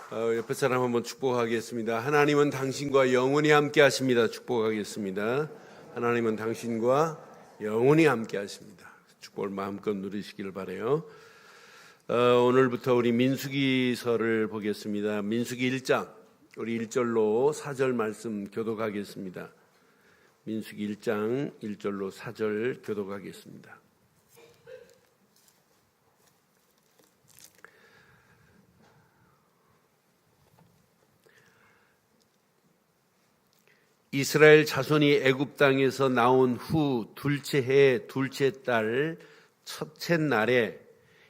옆에 사람 한번 축복하겠습니다. 하나님은 당신과 영원히 함께 하십니다. 축복하겠습니다. 하나님은 당신과 영원히 함께 하십니다. 축복을 마음껏 누리시길 바라요. 오늘부터 우리 민수기서를 보겠습니다. 민수기 1장, 우리 1절로 4절 말씀 교독하겠습니다. 민수기 1장 1절로 4절 교독하겠습니다. 이스라엘 자손이 애굽 땅에서 나온 후 둘째 해 둘째 달 첫째 날에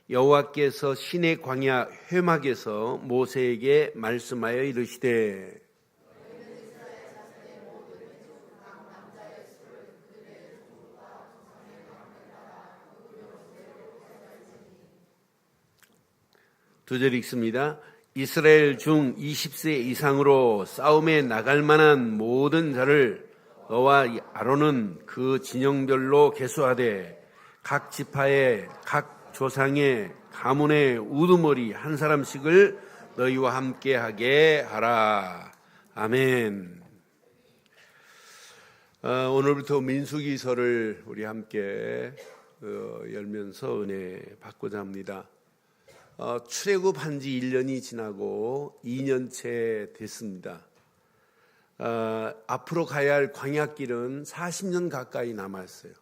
여호와께서 시내 광야 회막에서 모세에게 말씀하여 이르시되 두 절 읽습니다. 이스라엘 중 20세 이상으로 싸움에 나갈 만한 모든 자를 너와 아론은 그 진영별로 계수하되 각 지파의 각 조상의 가문의 우두머리 한 사람씩을 너희와 함께 하게 하라. 아멘. 오늘부터 민수기서를 우리 함께 열면서 은혜 받고자 합니다. 출애굽한 지 1년이 지나고 2년째 됐습니다. 앞으로 가야 할 광야길은 40년 가까이 남았어요.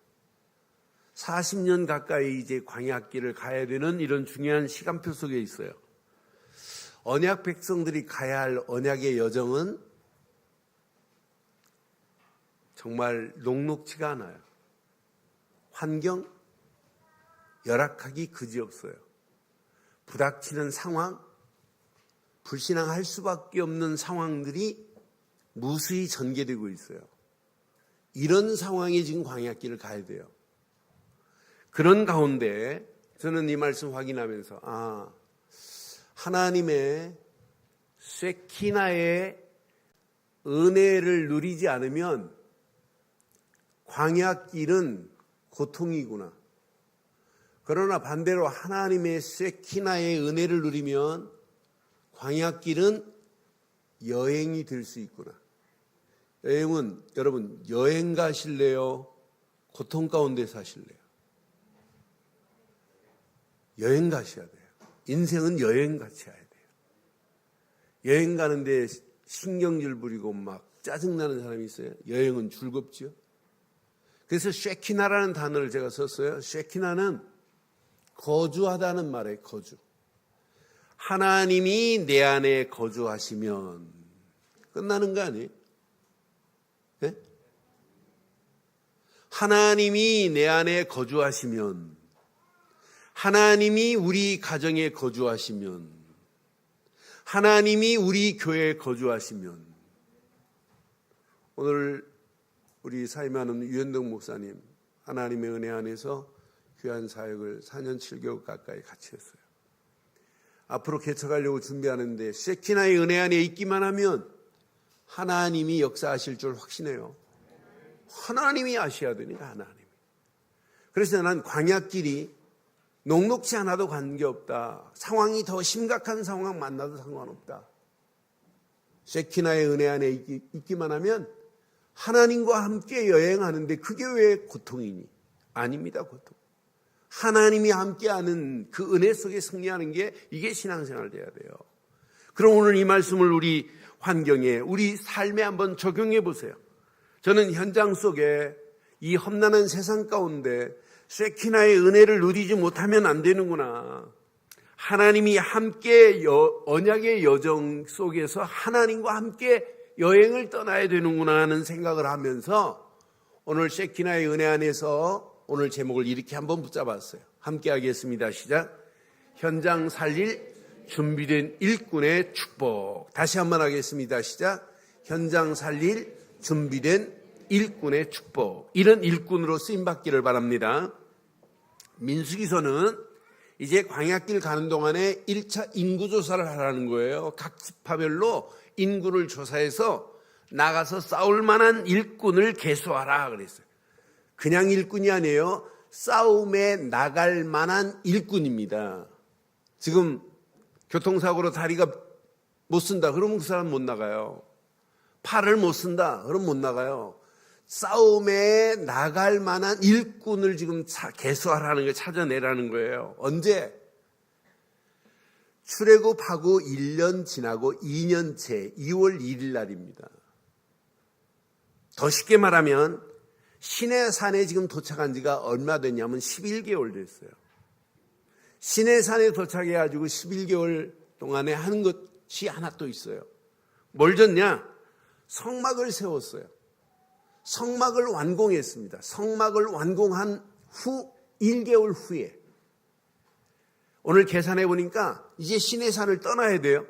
40년 가까이 이제 광야길을 가야 되는 이런 중요한 시간표 속에 있어요. 언약 백성들이 가야 할 언약의 여정은 정말 녹록지가 않아요. 환경, 열악하기 그지없어요. 부닥치는 상황, 불신앙할 수밖에 없는 상황들이 무수히 전개되고 있어요. 이런 상황에 지금 광야길을 가야 돼요. 그런 가운데 저는 이 말씀 확인하면서 하나님의 쉐키나의 은혜를 누리지 않으면 광야길은 고통이구나. 그러나 반대로 하나님의 쉐키나의 은혜를 누리면 광야길은 여행이 될 수 있구나. 여행은 여러분 여행 가실래요? 고통 가운데 사실래요? 여행 가셔야 돼요. 인생은 여행 같이 해야 돼요. 여행 가는데 신경질 부리고 막 짜증나는 사람이 있어요. 여행은 즐겁죠. 그래서 쉐키나라는 단어를 제가 썼어요. 쉐키나는 거주하다는 말에 거주. 하나님이 내 안에 거주하시면 끝나는 거 아니에요? 네? 하나님이 내 안에 거주하시면, 하나님이 우리 가정에 거주하시면, 하나님이 우리 교회에 거주하시면, 오늘 우리 사임하는 유현동 목사님 하나님의 은혜 안에서 귀한 사역을 4년 7개월 가까이 같이 했어요. 앞으로 개척하려고 준비하는데 쉐키나의 은혜 안에 있기만 하면 하나님이 역사하실 줄 확신해요. 하나님이 아셔야 되니까 하나님이. 그래서 난 광야길이 녹록지 않아도 관계없다. 상황이 더 심각한 상황 만나도 상관없다. 쉐키나의 은혜 안에 있기만 하면 하나님과 함께 여행하는데 그게 왜 고통이니? 아닙니다. 고통. 하나님이 함께하는 그 은혜 속에 승리하는 게 이게 신앙생활 돼야 돼요. 그럼 오늘 이 말씀을 우리 환경에, 우리 삶에 한번 적용해 보세요. 저는 현장 속에 이 험난한 세상 가운데 쉐키나의 은혜를 누리지 못하면 안 되는구나. 하나님이 함께 언약의 여정 속에서 하나님과 함께 여행을 떠나야 되는구나 하는 생각을 하면서 오늘 쉐키나의 은혜 안에서 오늘 제목을 이렇게 한번 붙잡았어요. 함께 하겠습니다. 시작. 현장 살릴 준비된 일꾼의 축복. 다시 한번 하겠습니다. 시작. 현장 살릴 준비된 일꾼의 축복. 이런 일꾼으로 쓰임받기를 바랍니다. 민수기서는 이제 광야길 가는 동안에 1차 인구조사를 하라는 거예요. 각 지파별로 인구를 조사해서 나가서 싸울 만한 일꾼을 계수하라 그랬어요. 그냥 일꾼이 아니에요. 싸움에 나갈 만한 일꾼입니다. 지금 교통사고로 다리가 못 쓴다. 그러면 그 사람 못 나가요. 팔을 못 쓴다. 그럼 못 나가요. 싸움에 나갈 만한 일꾼을 지금 개수하라는 거예요. 찾아내라는 거예요. 언제? 출애굽하고 1년 지나고 2년째 2월 1일 날입니다. 더 쉽게 말하면 시내산에 지금 도착한 지가 얼마 됐냐면 11개월 됐어요. 시내산에 도착해가지고 11개월 동안에 하는 것이 하나 또 있어요. 뭘 졌냐? 성막을 세웠어요. 성막을 완공했습니다. 성막을 완공한 후 1개월 후에 오늘 계산해 보니까 이제 시내산을 떠나야 돼요.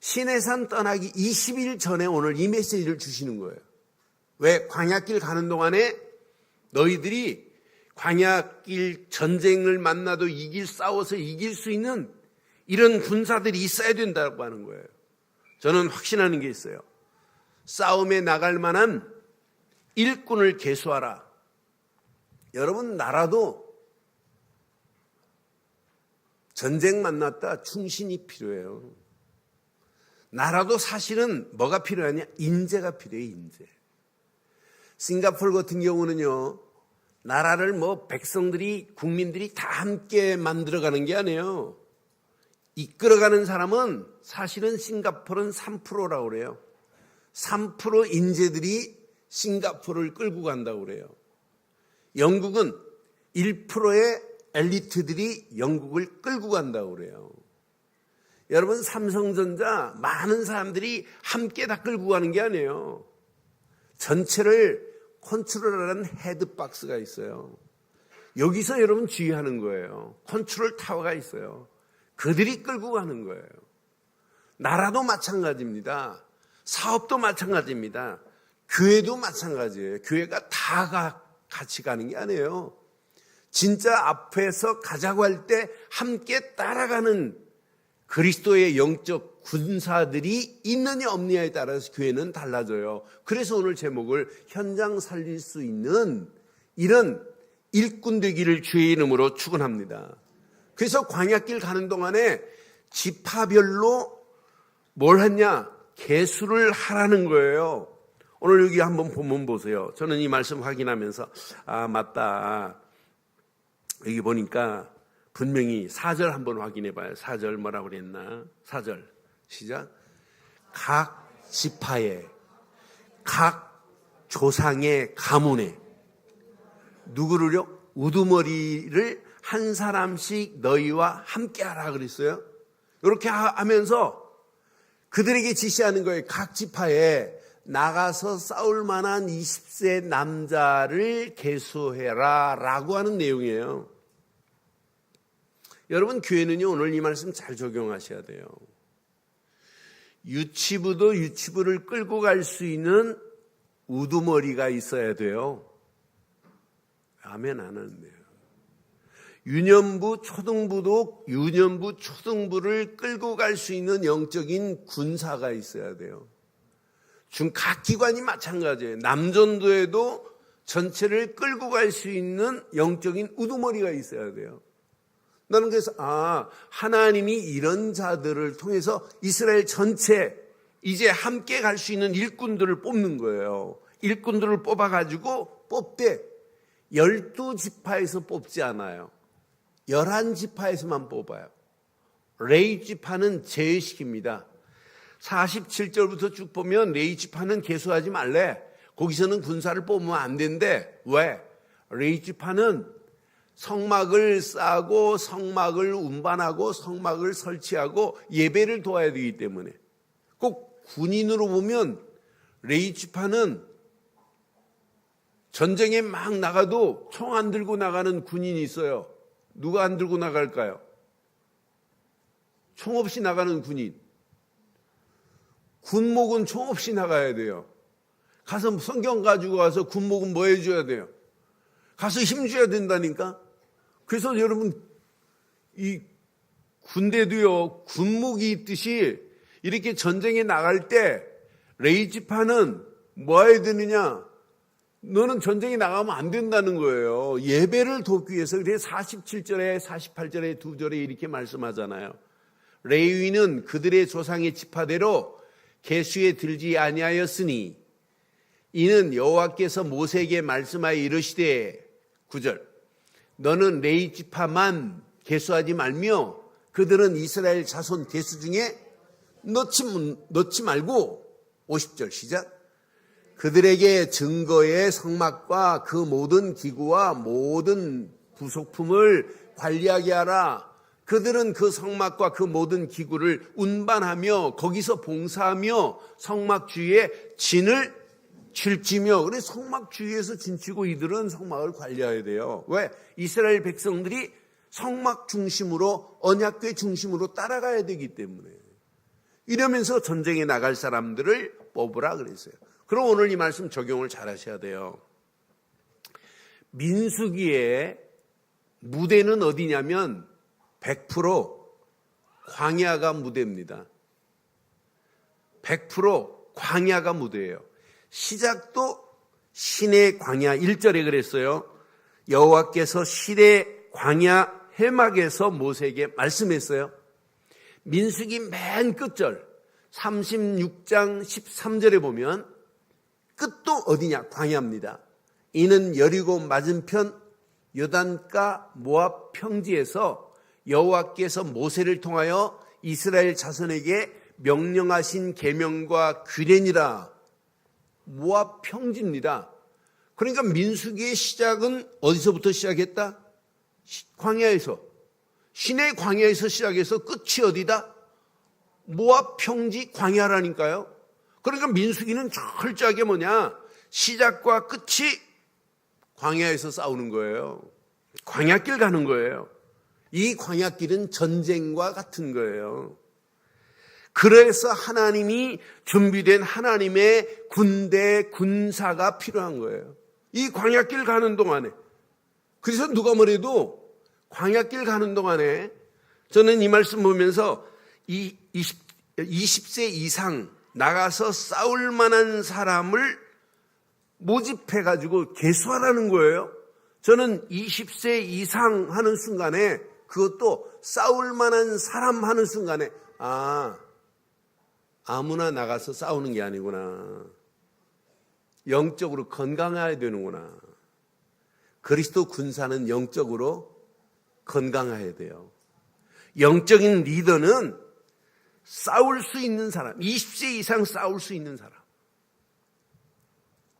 시내산 떠나기 20일 전에 오늘 이 메시지를 주시는 거예요. 왜? 광야길 가는 동안에 너희들이 광야길 전쟁을 만나도 싸워서 이길 수 있는 이런 군사들이 있어야 된다고 하는 거예요. 저는 확신하는 게 있어요. 싸움에 나갈 만한 일꾼을 계수하라. 여러분, 나라도 전쟁 만났다 충신이 필요해요. 나라도 사실은 뭐가 필요하냐? 인재가 필요해요. 인재. 싱가포르 같은 경우는요, 나라를 백성들이, 국민들이 다 함께 만들어가는 게 아니에요. 이끌어가는 사람은 사실은 싱가포르는 3%라고 그래요. 3% 인재들이 싱가포르를 끌고 간다고 그래요. 영국은 1%의 엘리트들이 영국을 끌고 간다고 그래요. 여러분, 삼성전자 많은 사람들이 함께 다 끌고 가는 게 아니에요. 전체를 컨트롤하는 헤드박스가 있어요. 여기서 여러분 주의하는 거예요. 컨트롤 타워가 있어요. 그들이 끌고 가는 거예요. 나라도 마찬가지입니다. 사업도 마찬가지입니다. 교회도 마찬가지예요. 교회가 다 같이 가는 게 아니에요. 진짜 앞에서 가자고 할 때 함께 따라가는 그리스도의 영적 군사들이 있느냐 없느냐에 따라서 교회는 달라져요. 그래서 오늘 제목을 현장 살릴 수 있는 이런 일꾼 되기를 주의 이름으로 축원합니다. 그래서 광야길 가는 동안에 지파별로 뭘 했냐? 계수를 하라는 거예요. 오늘 여기 한번 본문 보세요. 저는 이 말씀 확인하면서 맞다. 여기 보니까 분명히 4절 한번 확인해 봐요. 4절 뭐라고 그랬나? 4절 시작. 각 지파에 각 조상의 가문에 누구를요? 우두머리를 한 사람씩 너희와 함께 하라 그랬어요. 이렇게 하면서 그들에게 지시하는 거예요. 각 지파에 나가서 싸울 만한 20세 남자를 계수해라 라고 하는 내용이에요. 여러분, 교회는요, 오늘 이 말씀 잘 적용하셔야 돼요. 유치부도 유치부를 끌고 갈 수 있는 우두머리가 있어야 돼요. 아멘 안 하는데요. 유년부, 초등부도 유년부, 초등부를 끌고 갈 수 있는 영적인 군사가 있어야 돼요. 지금 각 기관이 마찬가지예요. 남전도에도 전체를 끌고 갈 수 있는 영적인 우두머리가 있어야 돼요. 나는 그래서 하나님이 이런 자들을 통해서 이스라엘 전체 이제 함께 갈 수 있는 일꾼들을 뽑는 거예요. 일꾼들을 뽑아가지고 뽑되 12지파에서 뽑지 않아요. 11지파에서만 뽑아요. 레위 지파는 제외시킵니다. 47절부터 쭉 보면 레위 지파는 계수하지 말래. 거기서는 군사를 뽑으면 안 된대. 왜? 레위 지파는 성막을 쌓고 성막을 운반하고 성막을 설치하고 예배를 도와야 되기 때문에. 꼭 군인으로 보면 레위 지파는 전쟁에 막 나가도 총 안 들고 나가는 군인이 있어요. 누가 안 들고 나갈까요? 총 없이 나가는 군인. 군목은 총 없이 나가야 돼요. 가서 성경 가지고 와서 군목은 뭐 해줘야 돼요? 가서 힘줘야 된다니까. 그래서 여러분, 이 군대도요, 군목이 있듯이 이렇게 전쟁에 나갈 때 레위 지파는 뭐 해야 되느냐? 너는 전쟁에 나가면 안 된다는 거예요. 예배를 돕기 위해서. 그래서 47절에 48절에 두 절에 이렇게 말씀하잖아요. 레위인은 그들의 조상의 지파대로 계수에 들지 아니하였으니 이는 여호와께서 모세에게 말씀하여 이르시되 9절 너는 레위 지파만 계수하지 말며 그들은 이스라엘 자손 계수 중에 넣지 말고 50절 시작 그들에게 증거의 성막과 그 모든 기구와 모든 부속품을 관리하게 하라. 그들은 그 성막과 그 모든 기구를 운반하며 거기서 봉사하며 성막 주위에 진을 칠지며 그래서 성막 주위에서 진치고 이들은 성막을 관리해야 돼요. 왜? 이스라엘 백성들이 성막 중심으로 언약궤 중심으로 따라가야 되기 때문에 이러면서 전쟁에 나갈 사람들을 뽑으라 그랬어요. 그럼 오늘 이 말씀 적용을 잘 하셔야 돼요. 민수기의 무대는 어디냐면 100% 광야가 무대입니다. 100% 광야가 무대예요. 시작도 시내 광야 1절에 그랬어요. 여호와께서 시내 광야 해막에서 모세에게 말씀했어요. 민수기 맨 끝절 36장 13절에 보면 끝도 어디냐? 광야입니다. 이는 여리고 맞은편 요단가 모압 평지에서 여호와께서 모세를 통하여 이스라엘 자손에게 명령하신 계명과 규례니라. 모압 평지입니다. 그러니까 민수기의 시작은 어디서부터 시작했다? 광야에서. 시내 광야에서 시작해서 끝이 어디다? 모압 평지 광야라니까요. 그러니까 민수기는 철저하게 뭐냐? 시작과 끝이 광야에서 싸우는 거예요. 광야길 가는 거예요. 이 광야길은 전쟁과 같은 거예요. 그래서 하나님이 준비된 하나님의 군대, 군사가 필요한 거예요. 이 광야길 가는 동안에. 그래서 누가 뭐래도 광야길 가는 동안에 저는 이 말씀 보면서 20세 이상 나가서 싸울 만한 사람을 모집해가지고 계수하라는 거예요. 저는 20세 이상 하는 순간에 그것도 싸울 만한 사람 하는 순간에 아무나 나가서 싸우는 게 아니구나. 영적으로 건강해야 되는구나. 그리스도 군사는 영적으로 건강해야 돼요. 영적인 리더는 싸울 수 있는 사람, 20세 이상 싸울 수 있는 사람.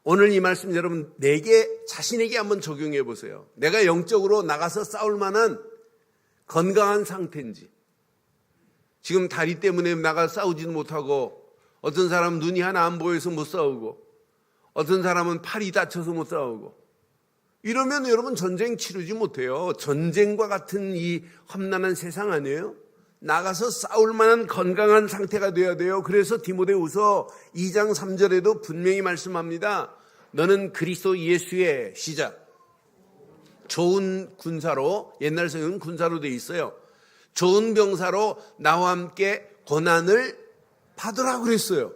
오늘 이 말씀 여러분 자신에게 한번 적용해 보세요. 내가 영적으로 나가서 싸울 만한 건강한 상태인지. 지금 다리 때문에 나가 싸우지도 못하고 어떤 사람은 눈이 하나 안 보여서 못 싸우고 어떤 사람은 팔이 다쳐서 못 싸우고 이러면 여러분 전쟁 치르지 못해요. 전쟁과 같은 이 험난한 세상 아니에요? 나가서 싸울 만한 건강한 상태가 돼야 돼요. 그래서 디모데후서 2장 3절에도 분명히 말씀합니다. 너는 그리스도 예수의 시작 좋은 군사로 옛날 성경은 군사로 되어 있어요. 좋은 병사로 나와 함께 고난을 받으라고 그랬어요.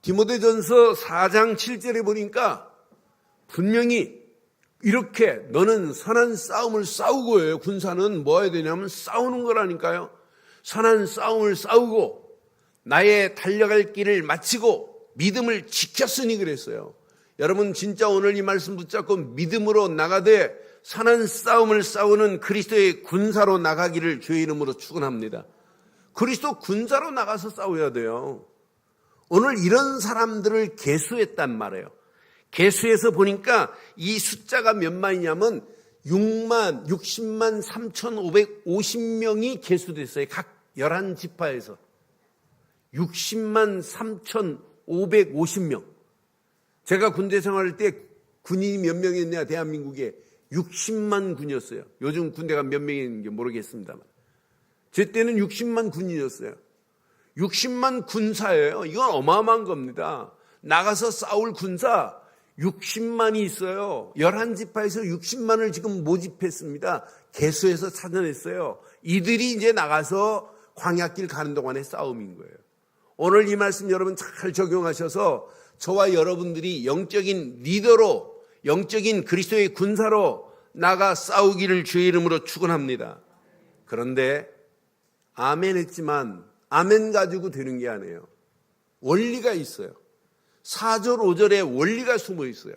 디모데전서 4장 7절에 보니까 분명히 이렇게 너는 선한 싸움을 싸우고 해요. 군사는 뭐 해야 되냐면 싸우는 거라니까요. 선한 싸움을 싸우고 나의 달려갈 길을 마치고 믿음을 지켰으니 그랬어요. 여러분 진짜 오늘 이 말씀 붙잡고 믿음으로 나가되 선한 싸움을 싸우는 그리스도의 군사로 나가기를 주의 이름으로 축원합니다. 그리스도 군사로 나가서 싸워야 돼요. 오늘 이런 사람들을 계수했단 말이에요. 계수해서 보니까 이 숫자가 몇만이냐면 60만 3,550명이 계수됐어요. 각 11지파에서 60만 3,550명. 제가 군대 생활할 때 군인이 몇 명이었냐 대한민국에 60만 군이었어요. 요즘 군대가 몇 명인지 모르겠습니다만 제 때는 60만 군인이었어요. 60만 군사예요. 이건 어마어마한 겁니다. 나가서 싸울 군사 60만이 있어요. 11지파에서 60만을 지금 모집했습니다. 계수해서 찾아냈어요. 이들이 이제 나가서 광야길 가는 동안의 싸움인 거예요. 오늘 이 말씀 여러분 잘 적용하셔서 저와 여러분들이 영적인 리더로 영적인 그리스도의 군사로 나가 싸우기를 주의 이름으로 축원합니다. 그런데 아멘 했지만 아멘 가지고 되는 게 아니에요. 원리가 있어요. 4절 5절에 원리가 숨어 있어요.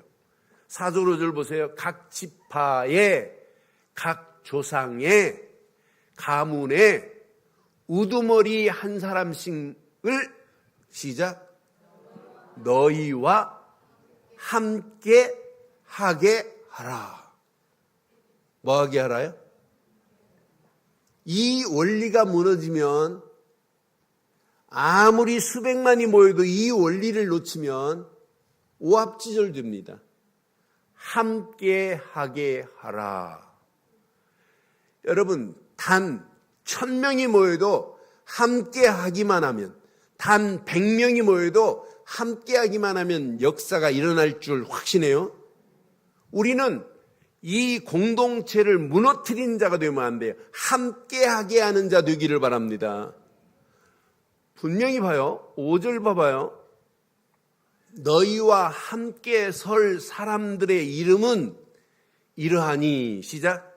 4절 5절 보세요. 각 지파의 각 조상의 가문에 우두머리 한 사람씩을 시작 너희와 함께 하게 하라. 뭐 하게 하라요? 이 원리가 무너지면 아무리 수백만이 모여도 이 원리를 놓치면 오합지졸됩니다. 함께 하게 하라. 여러분, 단 1000명이 모여도 함께 하기만 하면, 단 100명이 모여도 함께 하기만 하면 역사가 일어날 줄 확신해요. 우리는 이 공동체를 무너뜨린 자가 되면 안 돼요. 함께 하게 하는 자 되기를 바랍니다. 분명히 봐요. 5절 봐봐요. 너희와 함께 설 사람들의 이름은 이러하니 시작.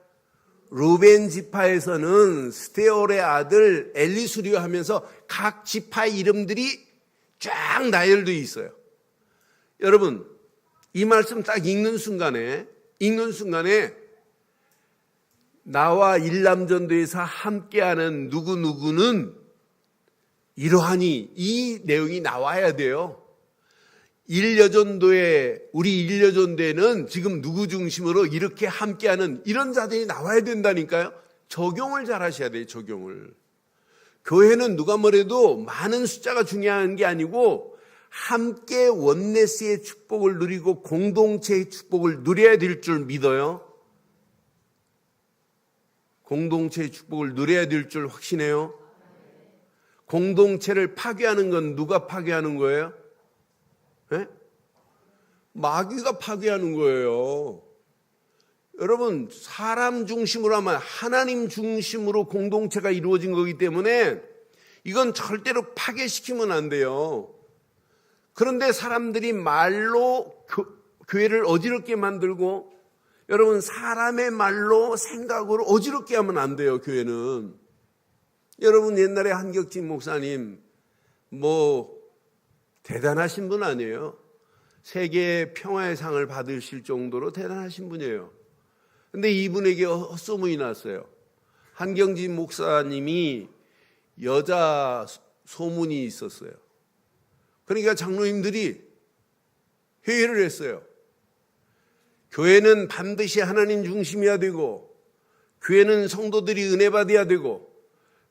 루벤 지파에서는 스데올의 아들 엘리수리오 하면서 각 지파의 이름들이 쫙 나열되어 있어요. 여러분, 이 말씀 딱 읽는 순간에 나와 일남전도에서 함께하는 누구누구는 이러하니 이 내용이 나와야 돼요. 우리 일여전도에는 지금 누구 중심으로 이렇게 함께하는 이런 자들이 나와야 된다니까요. 적용을 잘 하셔야 돼요. 적용을. 교회는 누가 뭐래도 많은 숫자가 중요한 게 아니고 함께 원네스의 축복을 누리고 공동체의 축복을 누려야 될 줄 믿어요. 공동체의 축복을 누려야 될 줄 확신해요. 공동체를 파괴하는 건 누가 파괴하는 거예요? 네? 마귀가 파괴하는 거예요. 여러분, 사람 중심으로 하면 하나님 중심으로 공동체가 이루어진 거기 때문에 이건 절대로 파괴시키면 안 돼요. 그런데 사람들이 말로 교회를 어지럽게 만들고, 여러분, 사람의 말로 생각으로 어지럽게 하면 안 돼요. 교회는. 여러분, 옛날에 한격진 목사님 대단하신 분 아니에요. 세계 평화의 상을 받으실 정도로 대단하신 분이에요. 근데 이분에게 헛소문이 났어요. 한경진 목사님이 여자 소문이 있었어요. 그러니까 장로님들이 회의를 했어요. 교회는 반드시 하나님 중심이어야 되고, 교회는 성도들이 은혜 받아야 되고,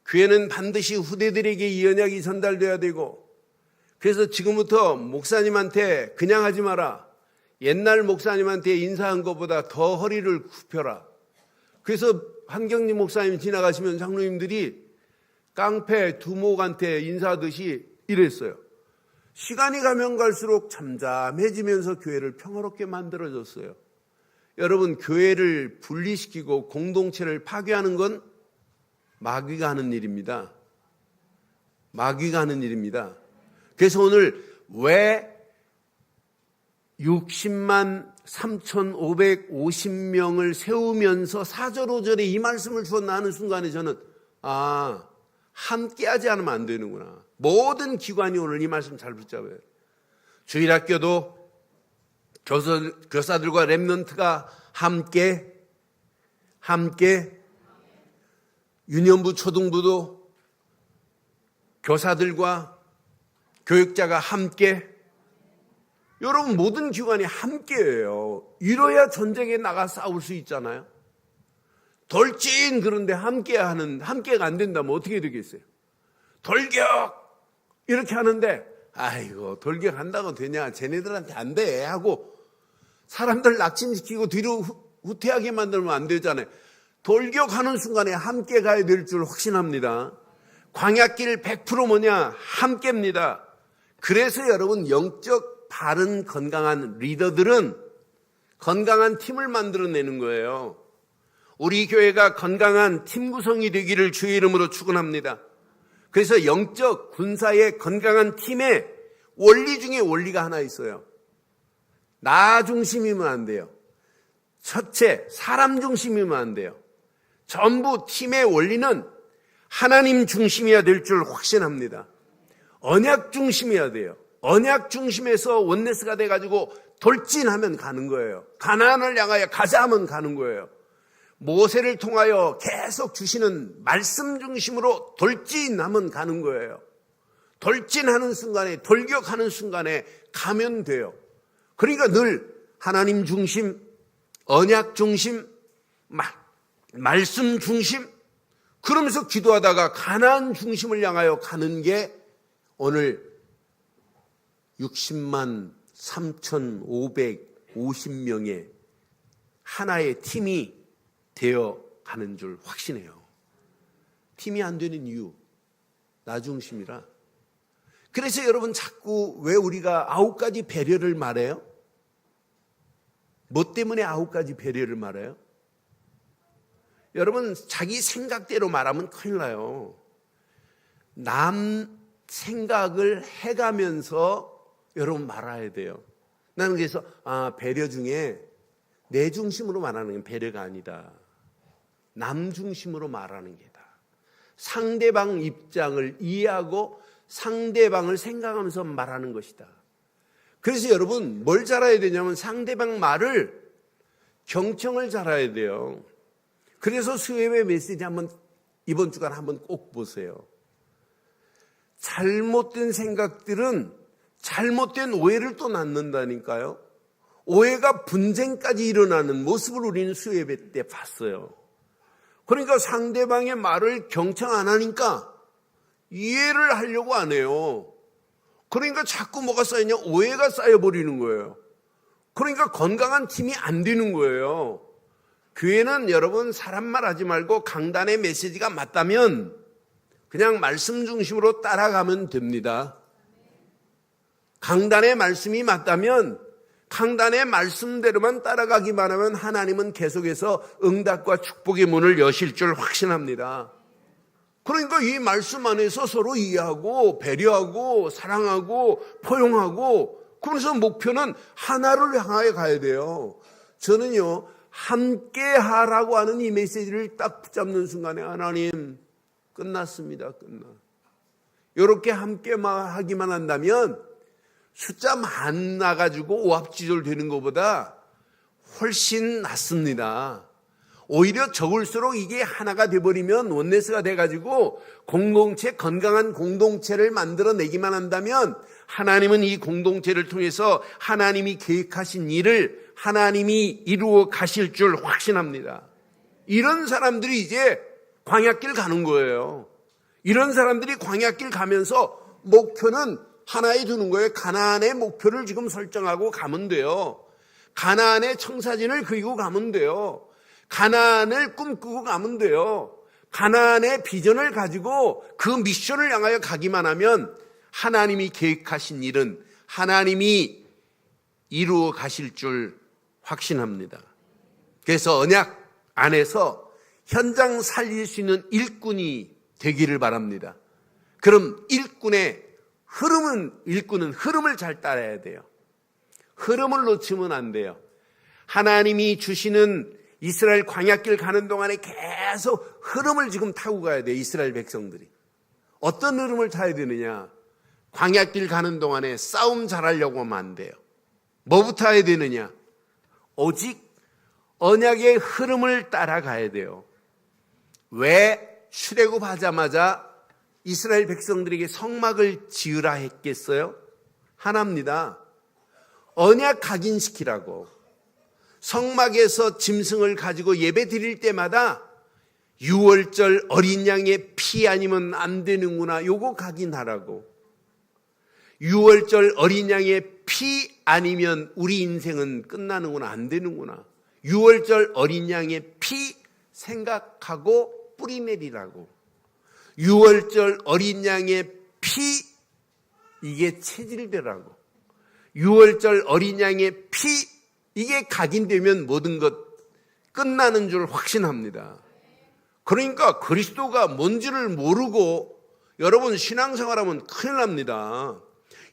교회는 반드시 후대들에게 이 언약이 전달돼야 되고, 그래서 지금부터 목사님한테 그냥 하지 마라. 옛날 목사님한테 인사한 것보다 더 허리를 굽혀라. 그래서 한경림 목사님 지나가시면 장로님들이 깡패 두목한테 인사하듯이 이랬어요. 시간이 가면 갈수록 잠잠해지면서 교회를 평화롭게 만들어졌어요. 여러분, 교회를 분리시키고 공동체를 파괴하는 건 마귀가 하는 일입니다. 마귀가 하는 일입니다. 그래서 오늘 왜 60만 3,550명을 세우면서 4절 5절에 이 말씀을 주었나 하는 순간에 저는 함께하지 않으면 안 되는구나. 모든 기관이 오늘 이 말씀 잘 붙잡아요. 주일학교도 교사들과 렘넌트가 함께 유년부 초등부도 교사들과 교육자가 함께, 여러분 모든 기관이 함께예요. 이뤄야 전쟁에 나가 싸울 수 있잖아요. 돌진 그런데 함께가 안 된다면 어떻게 되겠어요? 돌격 이렇게 하는데 아이고 돌격한다고 되냐, 쟤네들한테 안 돼 하고 사람들 낙심시키고 뒤로 후퇴하게 만들면 안 되잖아요. 돌격하는 순간에 함께 가야 될 줄 확신합니다. 광야길 100% 뭐냐? 함께입니다. 그래서 여러분, 영적 바른 건강한 리더들은 건강한 팀을 만들어내는 거예요. 우리 교회가 건강한 팀 구성이 되기를 주의 이름으로 축원합니다. 그래서 영적 군사의 건강한 팀의 원리 중에 원리가 하나 있어요. 나 중심이면 안 돼요. 첫째, 사람 중심이면 안 돼요. 전부 팀의 원리는 하나님 중심이어야 될 줄 확신합니다. 언약 중심이어야 돼요. 언약 중심에서 원네스가 돼가지고 돌진하면 가는 거예요. 가나안을 향하여 가자 하면 가는 거예요. 모세를 통하여 계속 주시는 말씀 중심으로 돌진하면 가는 거예요. 돌진하는 순간에, 돌격하는 순간에 가면 돼요. 그러니까 늘 하나님 중심, 언약 중심, 말씀 중심, 그러면서 기도하다가 가나안 중심을 향하여 가는 게 오늘 60만 3,550명의 하나의 팀이 되어 가는 줄 확신해요. 팀이 안 되는 이유, 나 중심이라. 그래서 여러분 자꾸 왜 우리가 9가지 배려를 말해요? 뭐 때문에 9가지 배려를 말해요? 여러분 자기 생각대로 말하면 큰일 나요. 남 생각을 해가면서 여러분 말아야 돼요. 나는 그래서 배려 중에 내 중심으로 말하는 건 배려가 아니다. 남 중심으로 말하는 게다. 상대방 입장을 이해하고 상대방을 생각하면서 말하는 것이다. 그래서 여러분 뭘 잘해야 되냐면 상대방 말을 경청을 잘해야 돼요. 그래서 수요예배 메시지 한번 이번 주간 한번 꼭 보세요. 잘못된 생각들은 잘못된 오해를 또 낳는다니까요. 오해가 분쟁까지 일어나는 모습을 우리는 수요예배 때 봤어요. 그러니까 상대방의 말을 경청 안 하니까 이해를 하려고 안 해요. 그러니까 자꾸 뭐가 쌓이냐? 오해가 쌓여버리는 거예요. 그러니까 건강한 팀이 안 되는 거예요. 교회는 여러분 사람 말하지 말고 강단의 메시지가 맞다면 그냥 말씀 중심으로 따라가면 됩니다. 강단의 말씀이 맞다면 강단의 말씀대로만 따라가기만 하면 하나님은 계속해서 응답과 축복의 문을 여실 줄 확신합니다. 그러니까 이 말씀 안에서 서로 이해하고 배려하고 사랑하고 포용하고, 그래서 목표는 하나를 향하여 가야 돼요. 저는요 함께 하라고 하는 이 메시지를 딱 붙잡는 순간에 하나님 끝났습니다. 이렇게 함께 하기만 한다면 숫자 많아가지고 오합지졸 되는 것보다 훨씬 낫습니다. 오히려 적을수록 이게 하나가 돼버리면 원네스가 돼가지고 공동체, 건강한 공동체를 만들어내기만 한다면 하나님은 이 공동체를 통해서 하나님이 계획하신 일을 하나님이 이루어 가실 줄 확신합니다. 이런 사람들이 이제 광야길 가는 거예요. 이런 사람들이 광야길 가면서 목표는 하나에 두는 거예요. 가나안의 목표를 지금 설정하고 가면 돼요. 가나안의 청사진을 그리고 가면 돼요. 가나안을 꿈꾸고 가면 돼요. 가나안의 비전을 가지고 그 미션을 향하여 가기만 하면 하나님이 계획하신 일은 하나님이 이루어 가실 줄 확신합니다. 그래서 언약 안에서 현장 살릴 수 있는 일꾼이 되기를 바랍니다. 그럼 일꾼은 흐름을 잘 따라야 돼요. 흐름을 놓치면 안 돼요. 하나님이 주시는 이스라엘 광야길 가는 동안에 계속 흐름을 지금 타고 가야 돼요. 이스라엘 백성들이. 어떤 흐름을 타야 되느냐? 광야길 가는 동안에 싸움 잘하려고 하면 안 돼요. 뭐부터 해야 되느냐? 오직 언약의 흐름을 따라가야 돼요. 왜 출애굽하자마자 이스라엘 백성들에게 성막을 지으라 했겠어요? 하나입니다. 언약 각인시키라고. 성막에서 짐승을 가지고 예배 드릴 때마다 6월절 어린 양의 피 아니면 안 되는구나. 요거 각인하라고. 6월절 어린 양의 피 아니면 우리 인생은 끝나는구나. 안 되는구나. 6월절 어린 양의 피 생각하고 뿌리 내리라고. 6월절 어린 양의 피, 이게 체질되라고. 6월절 어린 양의 피, 이게 각인되면 모든 것 끝나는 줄 확신합니다. 그러니까 그리스도가 뭔지를 모르고 여러분 신앙생활하면 큰일 납니다.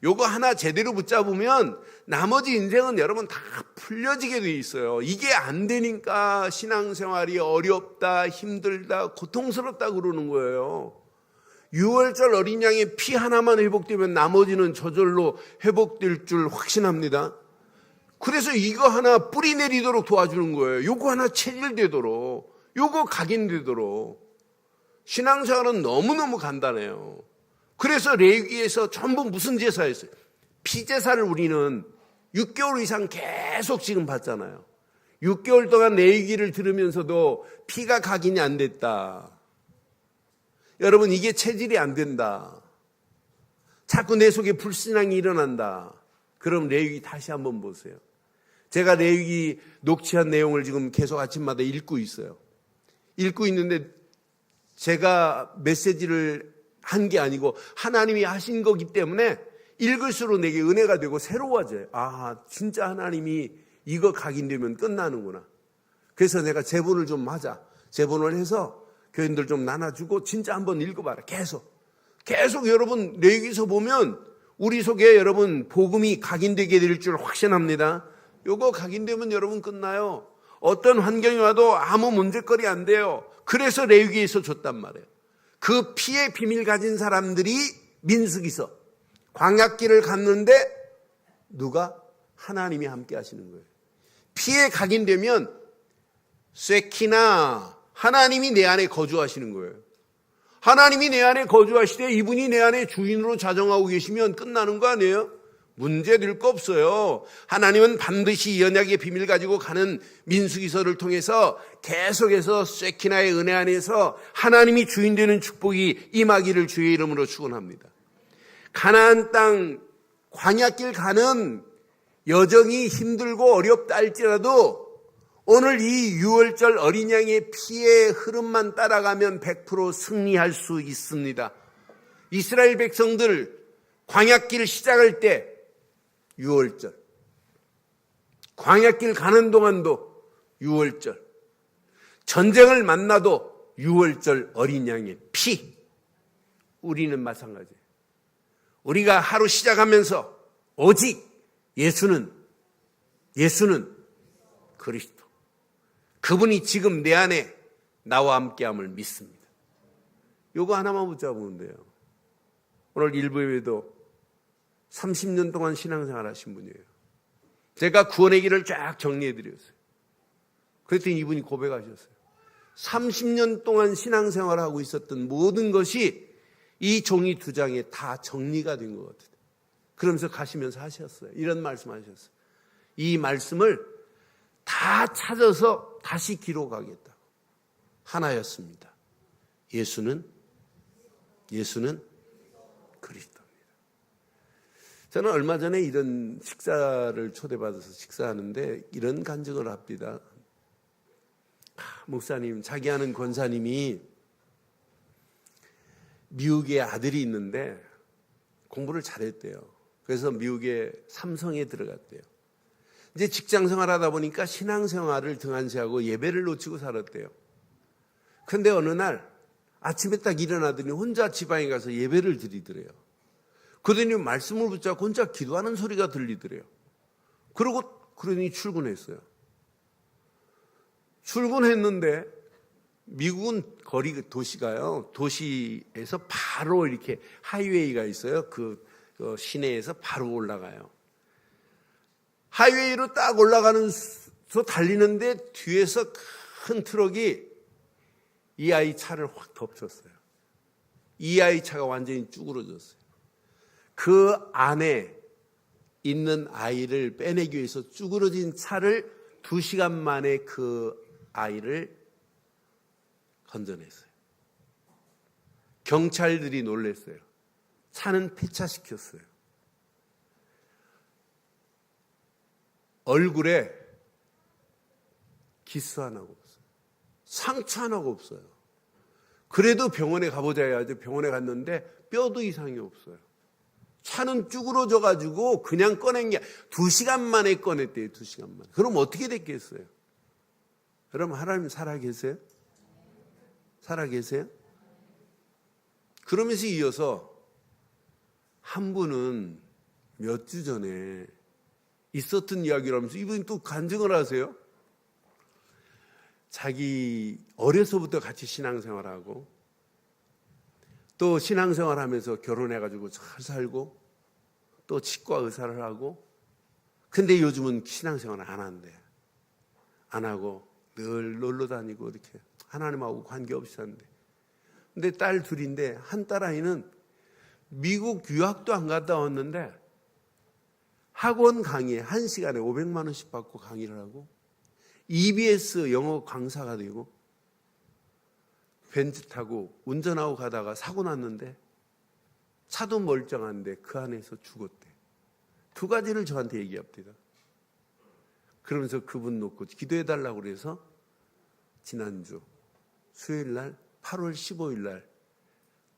요거 하나 제대로 붙잡으면 나머지 인생은 여러분 다 풀려지게 돼 있어요. 이게 안 되니까 신앙생활이 어렵다, 힘들다, 고통스럽다 그러는 거예요. 6월절 어린 양의 피 하나만 회복되면 나머지는 저절로 회복될 줄 확신합니다. 그래서 이거 하나 뿌리 내리도록 도와주는 거예요. 요거 하나 체질되도록, 요거 각인되도록. 신앙생활은 너무너무 간단해요. 그래서 레위기에서 전부 무슨 제사였어요? 피제사를 우리는 6개월 이상 계속 지금 봤잖아요. 6개월 동안 레위기를 들으면서도 피가 각인이 안 됐다. 여러분, 이게 체질이 안 된다. 자꾸 내 속에 불신앙이 일어난다. 그럼 레위기 다시 한번 보세요. 제가 레위기 녹취한 내용을 지금 계속 아침마다 읽고 있어요. 읽고 있는데 제가 메시지를 한 게 아니고 하나님이 하신 거기 때문에 읽을수록 내게 은혜가 되고 새로워져요. 아, 진짜 하나님이 이거 각인되면 끝나는구나. 그래서 내가 제본을 좀 하자. 제본을 해서 교인들 좀 나눠주고 진짜 한번 읽어봐라. 계속 여러분 레위기서 보면 우리 속에 여러분 복음이 각인되게 될 줄 확신합니다. 요거 각인되면 여러분 끝나요. 어떤 환경이 와도 아무 문제거리 안 돼요. 그래서 레위기에서 줬단 말이에요. 그 피의 비밀 가진 사람들이 민수기서 광야길을 갔는데 누가? 하나님이 함께 하시는 거예요. 피에 각인되면 쇠키나 하나님이 내 안에 거주하시는 거예요. 하나님이 내 안에 거주하시되 이분이 내 안에 주인으로 자정하고 계시면 끝나는 거 아니에요? 문제될 거 없어요. 하나님은 반드시 언약의 비밀 가지고 가는 민수기서를 통해서 계속해서 쇠키나의 은혜 안에서 하나님이 주인 되는 축복이 임하기를 주의 이름으로 축원합니다. 가나안 땅 광야길 가는 여정이 힘들고 어렵다 할지라도 오늘 이 6월절 어린 양의 피의 흐름만 따라가면 100% 승리할 수 있습니다. 이스라엘 백성들 광야길 시작할 때 6월절, 광야길 가는 동안도 6월절, 전쟁을 만나도 6월절 어린 양의 피. 우리는 마찬가지예요. 우리가 하루 시작하면서 오직 예수는 그리스도. 그분이 지금 내 안에 나와 함께함을 믿습니다. 요거 하나만 붙잡으면 돼요. 오늘 일부 예배도 30년 동안 신앙생활 하신 분이에요. 제가 구원의 길을 쫙 정리해드렸어요. 그랬더니 이분이 고백하셨어요. 30년 동안 신앙생활하고 있었던 모든 것이 이 종이 2장에 다 정리가 된 것 같아요. 그러면서 가시면서 하셨어요. 이런 말씀하셨어요. 이 말씀을 다 찾아서 다시 기록하겠다. 하나였습니다. 예수는 그리스도입니다. 저는 얼마 전에 이런 식사를 초대받아서 식사하는데 이런 간증을 합니다. 목사님, 자기 아는 권사님이 미국에 아들이 있는데 공부를 잘했대요. 그래서 미국의 삼성에 들어갔대요. 이제 직장 생활하다 보니까 신앙생활을 등한시하고 예배를 놓치고 살았대요. 그런데 어느 날 아침에 딱 일어나더니 혼자 지방에 가서 예배를 드리더래요. 그러더니 말씀을 붙잡고 혼자 기도하는 소리가 들리더래요. 그러더니 출근했어요. 출근했는데 미국은 도시가요. 도시에서 바로 이렇게 하이웨이가 있어요. 그 시내에서 바로 올라가요. 하이웨이로 딱 올라가면서 달리는데 뒤에서 큰 트럭이 이 아이 차를 확 덮쳤어요. 이 아이 차가 완전히 쭈그러졌어요. 그 안에 있는 아이를 빼내기 위해서 쭈그러진 차를 2시간 만에 그 아이를 건져냈어요. 경찰들이 놀랐어요. 차는 폐차시켰어요. 얼굴에 기스 하나가 없어요. 상처 하나가 없어요. 그래도 병원에 가보자 해야지. 병원에 갔는데 뼈도 이상이 없어요. 차는 쭈그러져가지고 그냥 꺼낸 게 2시간 만에 꺼냈대요. 2시간 만에. 그럼 어떻게 됐겠어요? 그럼 하나님 살아계세요? 살아계세요? 그러면서 이어서 한 분은 몇 주 전에 있었던 이야기라면서 이분이 또 간증을 하세요. 자기 어려서부터 같이 신앙생활하고 또 신앙생활하면서 결혼해가지고 잘 살고 또 치과 의사를 하고, 근데 요즘은 신앙생활을 안 한대. 안 하고 늘 놀러 다니고 이렇게 하나님하고 관계없이 사는데, 근데 딸 둘인데 한 딸아이는 미국 유학도 안 갔다 왔는데 학원 강의에 1시간에 500만 원씩 받고 강의를 하고 EBS 영어 강사가 되고 벤츠 타고 운전하고 가다가 사고 났는데 차도 멀쩡한데 그 안에서 죽었대. 두 가지를 저한테 얘기합니다. 그러면서 그분 놓고 기도해달라고 그래서 지난주 수요일 날 8월 15일 날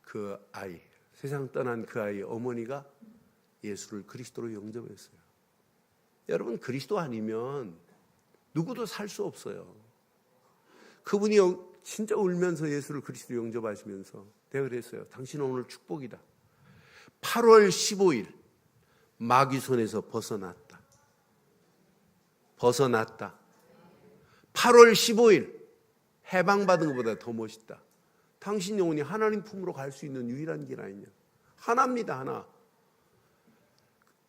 그 아이, 세상 떠난 그 아이 어머니가 예수를 그리스도로 영접했어요. 여러분, 그리스도 아니면 누구도 살 수 없어요. 그분이 진짜 울면서 예수를 그리스도로 영접하시면서 내가 그랬어요. 당신은 오늘 축복이다. 8월 15일 마귀 손에서 벗어났다. 8월 15일 해방받은 것보다 더 멋있다. 당신 영혼이 하나님 품으로 갈 수 있는 유일한 길 아니냐. 하나입니다, 하나.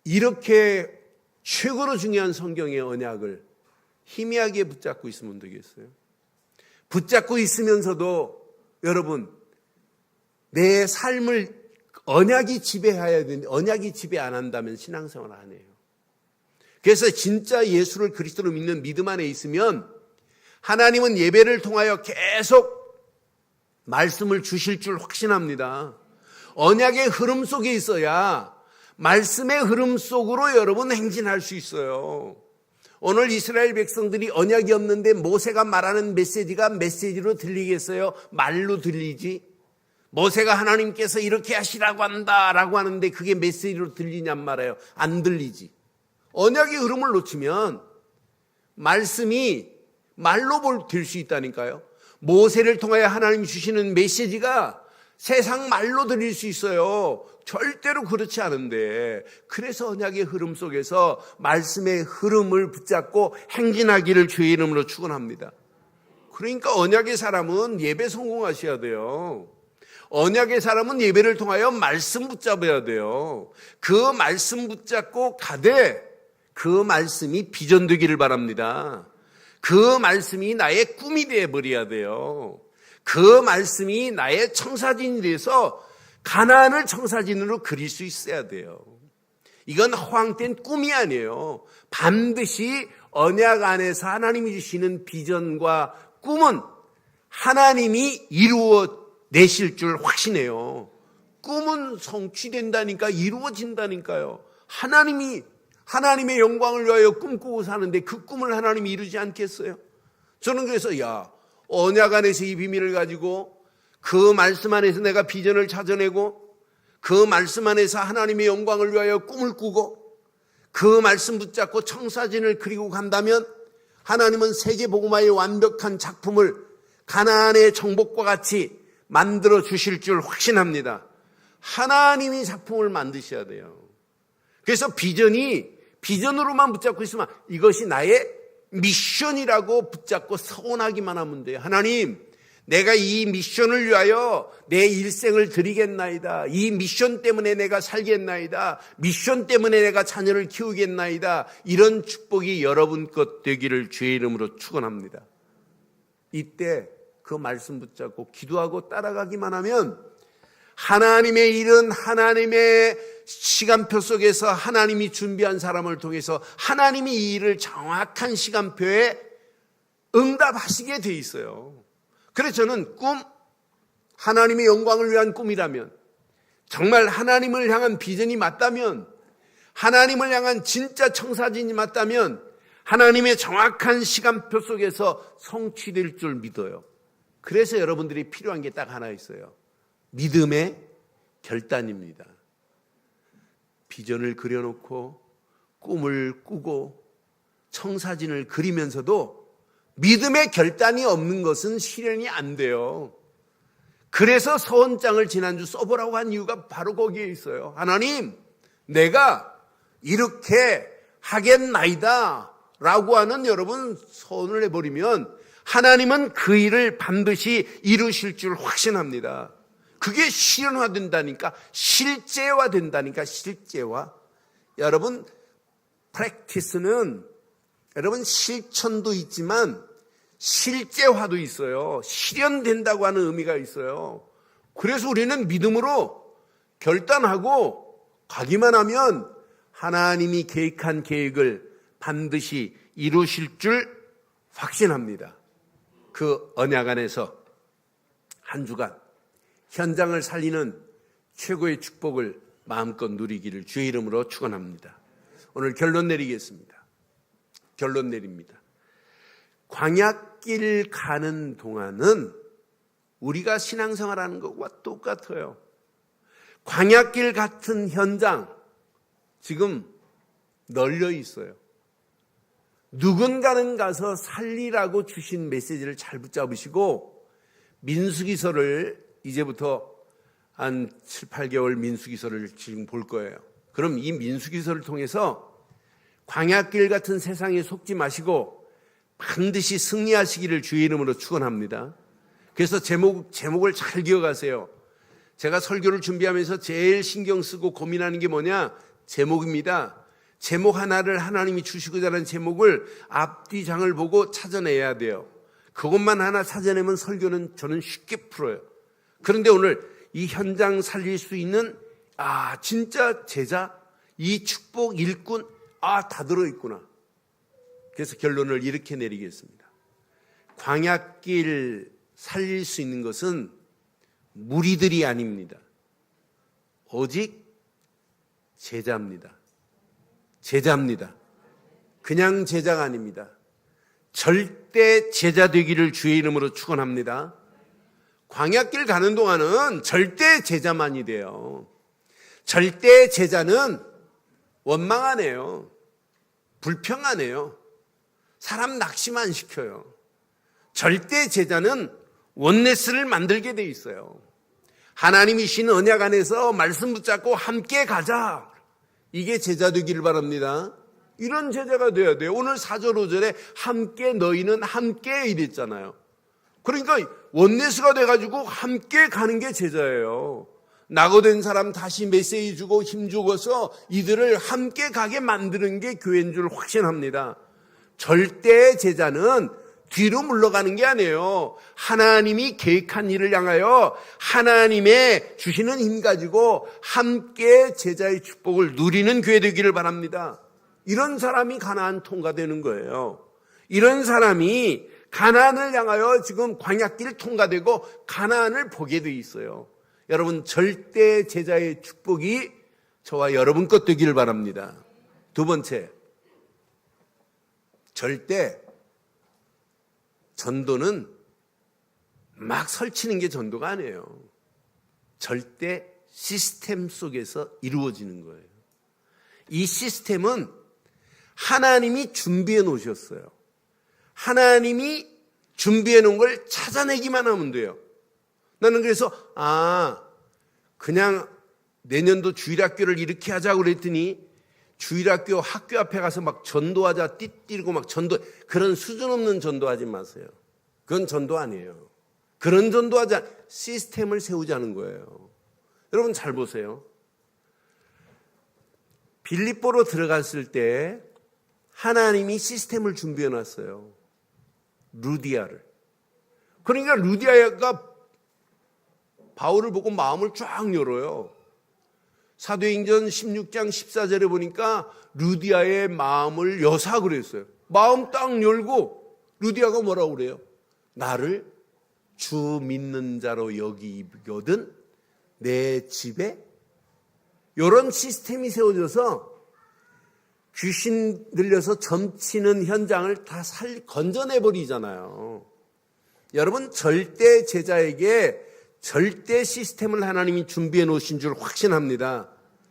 이렇게 최고로 중요한 성경의 언약을 희미하게 붙잡고 있으면 되겠어요? 붙잡고 있으면서도 여러분, 내 삶을 언약이 지배해야 되는데 언약이 지배 안 한다면 신앙생활 안 해요. 그래서 진짜 예수를 그리스도로 믿는 믿음 안에 있으면 하나님은 예배를 통하여 계속 말씀을 주실 줄 확신합니다. 언약의 흐름 속에 있어야 말씀의 흐름 속으로 여러분 행진할 수 있어요. 오늘 이스라엘 백성들이 언약이 없는데 모세가 말하는 메시지로 들리겠어요? 말로 들리지. 모세가 하나님께서 이렇게 하시라고 한다라고 하는데 그게 메시지로 들리냔 말이에요. 안 들리지. 언약의 흐름을 놓치면 말씀이 말로 될 수 있다니까요. 모세를 통하여 하나님이 주시는 메시지가 세상 말로 들릴 수 있어요. 절대로 그렇지 않은데, 그래서 언약의 흐름 속에서 말씀의 흐름을 붙잡고 행진하기를 주의 이름으로 축원합니다. 그러니까 언약의 사람은 예배 성공하셔야 돼요. 언약의 사람은 예배를 통하여 말씀 붙잡아야 돼요. 그 말씀 붙잡고 가되 그 말씀이 비전 되기를 바랍니다. 그 말씀이 나의 꿈이 되어버려야 돼요. 그 말씀이 나의 청사진이 돼서 가나안을 청사진으로 그릴 수 있어야 돼요. 이건 허황된 꿈이 아니에요. 반드시 언약 안에서 하나님이 주시는 비전과 꿈은 하나님이 이루어 내실 줄 확신해요. 꿈은 성취된다니까, 이루어진다니까요. 하나님의 영광을 위하여 꿈꾸고 사는데 그 꿈을 하나님이 이루지 않겠어요? 저는 그래서 언약 안에서 이 비밀을 가지고 그 말씀 안에서 내가 비전을 찾아내고 그 말씀 안에서 하나님의 영광을 위하여 꿈을 꾸고 그 말씀 붙잡고 청사진을 그리고 간다면 하나님은 세계복음화의 완벽한 작품을 가나안의 정복과 같이 만들어 주실 줄 확신합니다. 하나님이 작품을 만드셔야 돼요. 그래서 비전으로만 붙잡고 있으면 이것이 나의 미션이라고 붙잡고 서원하기만 하면 돼요. 하나님, 내가 이 미션을 위하여 내 일생을 드리겠나이다. 이 미션 때문에 내가 살겠나이다. 미션 때문에 내가 자녀를 키우겠나이다. 이런 축복이 여러분 것 되기를 주의 이름으로 축원합니다. 이때 그 말씀 붙잡고 기도하고 따라가기만 하면 하나님의 일은 하나님의 시간표 속에서 하나님이 준비한 사람을 통해서 하나님이 이 일을 정확한 시간표에 응답하시게 돼 있어요. 그래서 저는 하나님의 영광을 위한 꿈이라면, 정말 하나님을 향한 비전이 맞다면, 하나님을 향한 진짜 청사진이 맞다면 하나님의 정확한 시간표 속에서 성취될 줄 믿어요. 그래서 여러분들이 필요한 게 딱 하나 있어요. 믿음의 결단입니다. 비전을 그려놓고 꿈을 꾸고 청사진을 그리면서도 믿음의 결단이 없는 것은 실현이 안 돼요. 그래서 서원장을 지난주 써보라고 한 이유가 바로 거기에 있어요. 하나님, 내가 이렇게 하겠나이다 라고 하는 여러분 선을 해버리면 하나님은 그 일을 반드시 이루실 줄 확신합니다. 그게 실현화된다니까, 실제화된다니까, 실제화. 여러분, 프랙티스는 여러분 실천도 있지만 실제화도 있어요. 실현된다고 하는 의미가 있어요. 그래서 우리는 믿음으로 결단하고 가기만 하면 하나님이 계획한 계획을 반드시 이루실 줄 확신합니다. 그 언약 안에서 한 주간 현장을 살리는 최고의 축복을 마음껏 누리기를 주의 이름으로 축원합니다. 오늘 결론 내리겠습니다. 결론 내립니다. 광야길 가는 동안은 우리가 신앙생활하는 것과 똑같아요. 광야길 같은 현장 지금 널려 있어요. 누군가는 가서 살리라고 주신 메시지를 잘 붙잡으시고 민수기서를 이제부터 한 7, 8개월 민수기서를 지금 볼 거예요. 그럼 이 민수기서를 통해서 광야길 같은 세상에 속지 마시고 반드시 승리하시기를 주의 이름으로 축원합니다. 그래서 제목을 잘 기억하세요. 제가 설교를 준비하면서 제일 신경 쓰고 고민하는 게 뭐냐? 제목입니다. 제목 하나를 하나님이 주시고자 하는 제목을 앞뒤 장을 보고 찾아내야 돼요. 그것만 하나 찾아내면 설교는 저는 쉽게 풀어요. 그런데 오늘 이 현장 살릴 수 있는 진짜 제자, 이 축복 일꾼 다 들어있구나. 그래서 결론을 이렇게 내리겠습니다. 광야길 살릴 수 있는 것은 무리들이 아닙니다. 오직 제자입니다. 제자입니다. 그냥 제자가 아닙니다. 절대 제자 되기를 주의 이름으로 축원합니다. 광야길 가는 동안은 절대 제자만이 돼요. 절대 제자는 원망하네요. 불평하네요. 사람 낙심만 시켜요. 절대 제자는 원네스를 만들게 돼 있어요. 하나님이 신 언약 안에서 말씀 붙잡고 함께 가자. 이게 제자 되기를 바랍니다. 이런 제자가 돼야 돼요. 오늘 4절 5절에 함께 너희는 함께 이랬잖아요. 그러니까 원네스가 돼가지고 함께 가는 게 제자예요. 낙오된 사람 다시 메시지 주고 힘 주고서 이들을 함께 가게 만드는 게 교회인 줄 확신합니다. 절대 제자는 뒤로 물러가는 게 아니에요. 하나님이 계획한 일을 향하여 하나님의 주시는 힘 가지고 함께 제자의 축복을 누리는 교회 되기를 바랍니다. 이런 사람이 가나안 통과되는 거예요. 이런 사람이 가나안을 향하여 지금 광야길 통과되고 가나안을 보게 돼 있어요. 여러분 절대 제자의 축복이 저와 여러분 것 되기를 바랍니다. 두 번째, 절대 전도는 막 설치는 게 전도가 아니에요. 절대 시스템 속에서 이루어지는 거예요. 이 시스템은 하나님이 준비해 놓으셨어요. 하나님이 준비해 놓은 걸 찾아내기만 하면 돼요. 나는 그래서 그냥 내년도 주일학교를 이렇게 하자고 그랬더니 주일학교 학교 앞에 가서 막 전도하자 띠띠리고 막 전도, 그런 수준 없는 전도하지 마세요. 그건 전도 아니에요. 그런 전도하자, 시스템을 세우자는 거예요. 여러분 잘 보세요. 빌립보로 들어갔을 때 하나님이 시스템을 준비해 놨어요. 루디아를. 그러니까 루디아가 바울을 보고 마음을 쫙 열어요. 사도행전 16장 14절에 보니까 루디아의 마음을 여사 그랬어요. 마음 딱 열고 루디아가 뭐라고 그래요? 나를 주 믿는 자로 여기거든 내 집에, 이런 시스템이 세워져서 귀신 들려서 점치는 현장을 다 건져내버리잖아요. 여러분 절대 제자에게 절대 시스템을 하나님이 준비해 놓으신 줄 확신합니다.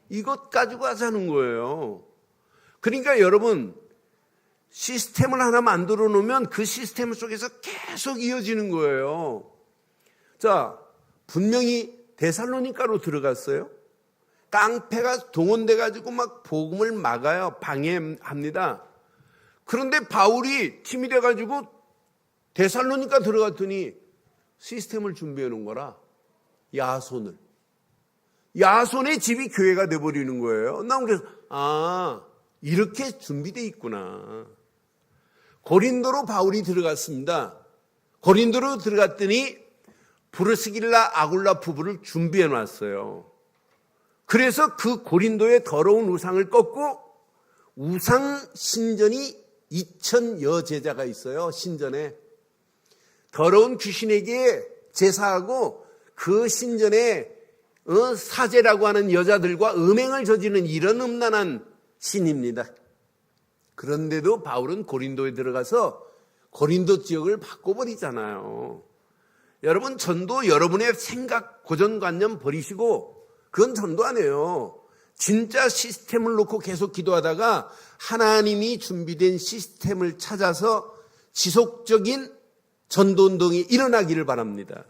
이것 가지고 하자는 거예요. 그러니까 여러분 시스템을 하나 만들어 놓으면 그 시스템 속에서 계속 이어지는 거예요. 자, 분명히 데살로니가로 들어갔어요. 깡패가 동원돼 가지고 막 복음을 막아요. 방해합니다. 그런데 바울이 팀이 돼 가지고 데살로니가 들어갔더니 시스템을 준비해 놓은 거라. 야손의 집이 교회가 돼버리는 거예요. 난 그래서 이렇게 준비되어 있구나. 고린도로 바울이 들어갔습니다. 고린도로 들어갔더니 브리스길라 아굴라 부부를 준비해 놨어요. 그래서 그 고린도의 더러운 우상을 꺾고 우상 신전이 2000여 제자가 있어요. 신전에 더러운 귀신에게 제사하고 그 신전에 사제라고 하는 여자들과 음행을 저지르는 이런 음란한 신입니다. 그런데도 바울은 고린도에 들어가서 고린도 지역을 바꿔버리잖아요. 여러분, 전도 여러분의 생각, 고정관념 버리시고 그건 전도 안 해요. 진짜 시스템을 놓고 계속 기도하다가 하나님이 준비된 시스템을 찾아서 지속적인 전도운동이 일어나기를 바랍니다.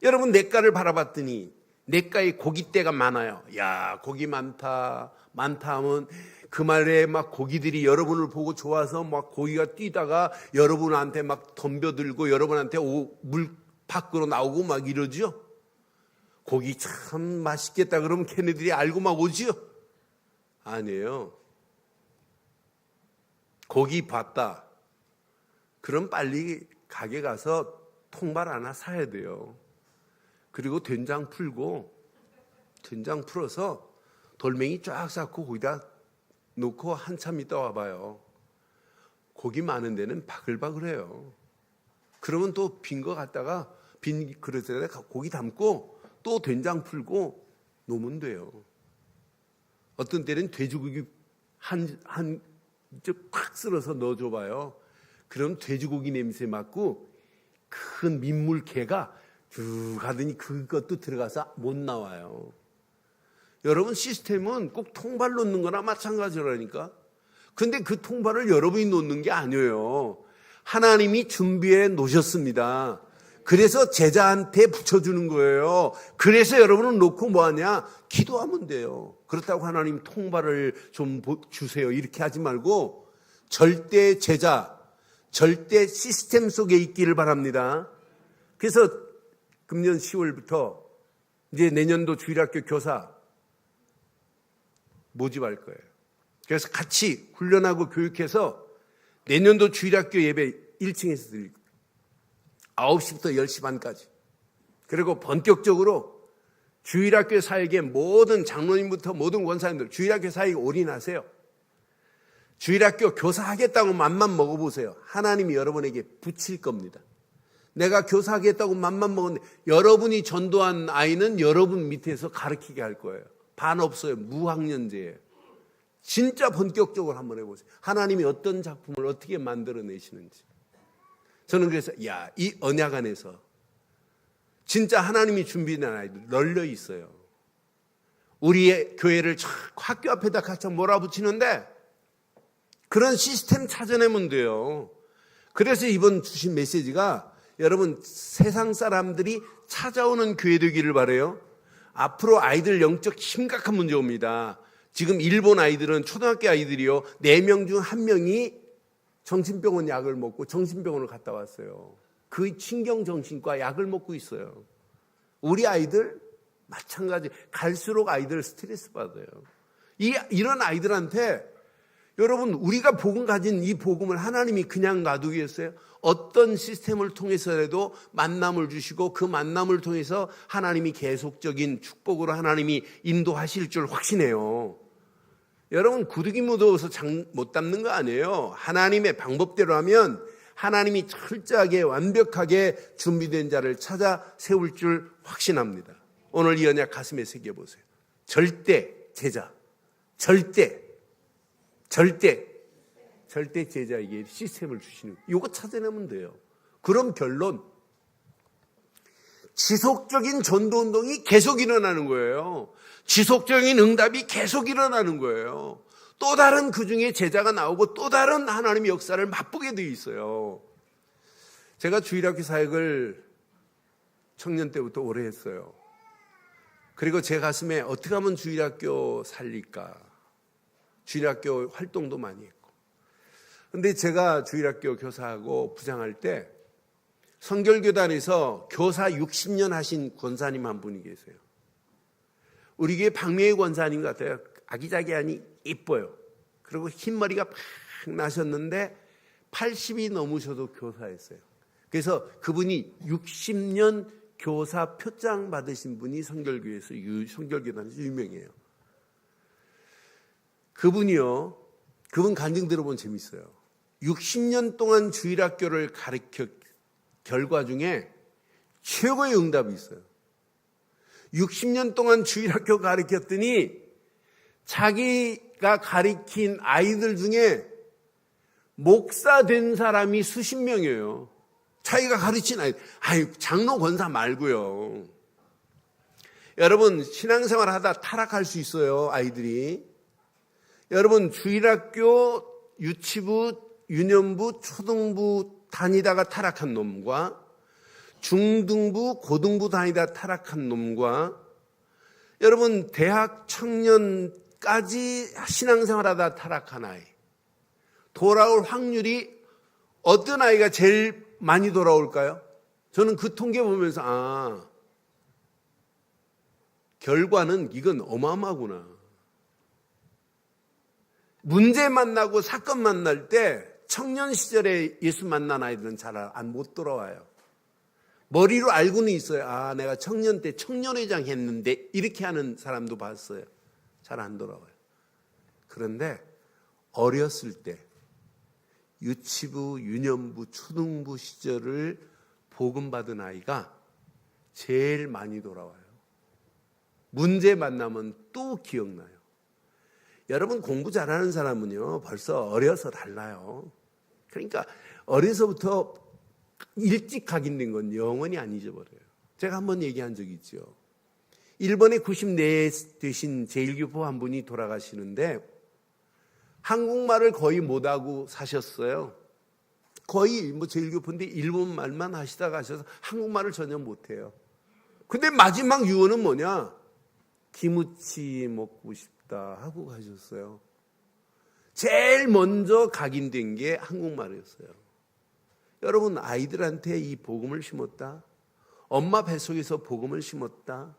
여러분, 냇가를 바라봤더니 냇가에 고깃대가 많아요. 야, 고기 많다 하면 그 말에 막 고기들이 여러분을 보고 좋아서 막 고기가 뛰다가 여러분한테 막 덤벼들고 여러분한테 물 밖으로 나오고 막 이러죠. 고기 참 맛있겠다 그러면 걔네들이 알고 막 오지요. 아니에요. 고기 봤다. 그럼 빨리 가게 가서 통발 하나 사야 돼요. 그리고 된장 풀어서 돌멩이 쫙 쌓고 거기다 놓고 한참 있다 와봐요. 고기 많은 데는 바글바글해요. 그러면 또 빈 거 갖다가 빈 그릇에다 고기 담고 또 된장 풀고 놓으면 돼요. 어떤 때는 돼지고기 한 팍 쓸어서 넣어줘봐요. 그럼 돼지고기 냄새 맡고 큰 민물개가 쭉 가더니 그것도 들어가서 못 나와요. 여러분, 시스템은 꼭 통발 놓는 거나 마찬가지라니까. 근데 그 통발을 여러분이 놓는 게 아니에요. 하나님이 준비해 놓으셨습니다. 그래서 제자한테 붙여주는 거예요. 그래서 여러분은 놓고 뭐하냐? 기도하면 돼요. 그렇다고 하나님 통발을 좀 주세요 이렇게 하지 말고 절대 제자, 절대 시스템 속에 있기를 바랍니다. 그래서 금년 10월부터 이제 내년도 주일학교 교사 모집할 거예요. 그래서 같이 훈련하고 교육해서 내년도 주일학교 예배 1층에서 드릴 거예요. 9시부터 10시 반까지. 그리고 본격적으로 주일학교 사역에 모든 장로님부터 모든 권사님들 주일학교 사역에 올인하세요. 주일학교 교사하겠다고 맘만 먹어보세요. 하나님이 여러분에게 붙일 겁니다. 내가 교사하겠다고 맘만 먹었는데 여러분이 전도한 아이는 여러분 밑에서 가르치게 할 거예요. 반 없어요. 무학년제예요. 진짜 본격적으로 한번 해보세요. 하나님이 어떤 작품을 어떻게 만들어내시는지. 저는 그래서 이 언약 안에서 진짜 하나님이 준비된 아이들 널려 있어요. 우리의 교회를 학교 앞에다 같이 몰아붙이는데 그런 시스템 찾아내면 돼요. 그래서 이번 주신 메시지가 여러분 세상 사람들이 찾아오는 교회 되기를 바라요. 앞으로 아이들 영적 심각한 문제 옵니다. 지금 일본 아이들은 초등학교 아이들이요. 4명 중 1명이 정신병원 약을 먹고 정신병원을 갔다 왔어요. 그 신경정신과 약을 먹고 있어요. 우리 아이들 마찬가지. 갈수록 아이들 스트레스 받아요. 이런 아이들한테 여러분 우리가 복음 가진 이 복음을 하나님이 그냥 놔두겠어요? 어떤 시스템을 통해서라도 만남을 주시고 그 만남을 통해서 하나님이 계속적인 축복으로 하나님이 인도하실 줄 확신해요. 여러분 구두기 묻어서 장 못 담는 거 아니에요. 하나님의 방법대로 하면 하나님이 철저하게 완벽하게 준비된 자를 찾아 세울 줄 확신합니다. 오늘 이 언약 가슴에 새겨보세요. 절대 제자, 절대 제자에게 시스템을 주시는 이거 찾아내면 돼요. 그럼 결론 지속적인 전도운동이 계속 일어나는 거예요. 지속적인 응답이 계속 일어나는 거예요. 또 다른 그중에 제자가 나오고 또 다른 하나님의 역사를 맛보게 되어 있어요. 제가 주일학교 사역을 청년 때부터 오래 했어요. 그리고 제 가슴에 어떻게 하면 주일학교 살릴까? 주일학교 활동도 많이 했고. 근데 제가 주일학교 교사하고 부장할 때 성결교단에서 교사 60년 하신 권사님 한 분이 계세요. 우리 교회 박명희 권사님 같아요. 아기자기하니 이뻐요. 그리고 흰머리가 팍 나셨는데 80이 넘으셔도 교사였어요. 그래서 그분이 60년 교사 표장 받으신 분이 성결교회에서 성결교단에서 유명해요. 그분이요. 그분 간증 들어보면 재밌어요. 60년 동안 주일학교를 가르쳐 결과 중에 최고의 응답이 있어요. 60년 동안 주일학교 가르쳤더니 자기가 가르친 아이들 중에 목사 된 사람이 수십 명이에요. 자기가 가르친 아이들. 장로 권사 말고요. 여러분, 신앙생활 하다 타락할 수 있어요, 아이들이. 여러분, 주일학교, 유치부, 유년부, 초등부 다니다가 타락한 놈과 중등부, 고등부 다니다 타락한 놈과 여러분 대학 청년까지 신앙생활하다 타락한 아이 돌아올 확률이 어떤 아이가 제일 많이 돌아올까요? 저는 그 통계 보면서 결과는 이건 어마어마하구나. 문제 만나고 사건 만날 때 청년 시절에 예수 만난 아이들은 잘 못 돌아와요. 머리로 알고는 있어요. 내가 청년 때 청년회장 했는데 이렇게 하는 사람도 봤어요. 잘 안 돌아와요. 그런데 어렸을 때 유치부, 유년부, 초등부 시절을 복음받은 아이가 제일 많이 돌아와요. 문제 만나면 또 기억나요. 여러분 공부 잘하는 사람은요 벌써 어려서 달라요. 그러니까 어려서부터 일찍 각인된 건 영원히 안 잊어버려요. 제가 한번 얘기한 적이 있죠. 일본에 94 되신 제1교포 한 분이 돌아가시는데 한국말을 거의 못하고 사셨어요. 거의 제1교포인데 일본 말만 하시다가 하셔서 한국말을 전혀 못해요. 근데 마지막 유언은 뭐냐? 김치 먹고 싶다 하고 가셨어요. 제일 먼저 각인된 게 한국말이었어요. 여러분 아이들한테 이 복음을 심었다. 엄마 뱃속에서 복음을 심었다.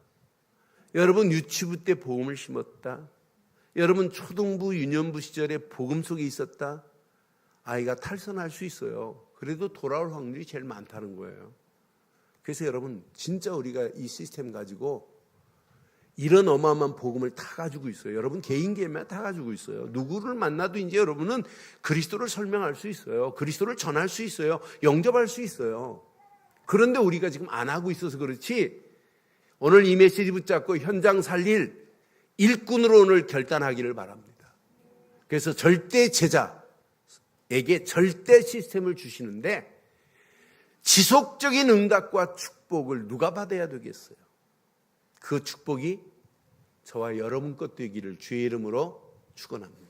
여러분 유치부 때 복음을 심었다. 여러분 초등부 유년부 시절에 복음 속에 있었다. 아이가 탈선할 수 있어요. 그래도 돌아올 확률이 제일 많다는 거예요. 그래서 여러분 진짜 우리가 이 시스템 가지고 이런 어마어마한 복음을 다 가지고 있어요. 여러분 개인계만 다 가지고 있어요. 누구를 만나도 이제 여러분은 그리스도를 설명할 수 있어요. 그리스도를 전할 수 있어요. 영접할 수 있어요. 그런데 우리가 지금 안 하고 있어서 그렇지 오늘 이 메시지 붙잡고 현장 살릴 일꾼으로 오늘 결단하기를 바랍니다. 그래서 절대 제자에게 절대 시스템을 주시는데 지속적인 응답과 축복을 누가 받아야 되겠어요? 그 축복이 저와 여러분 것 되기를 주의 이름으로 축원합니다.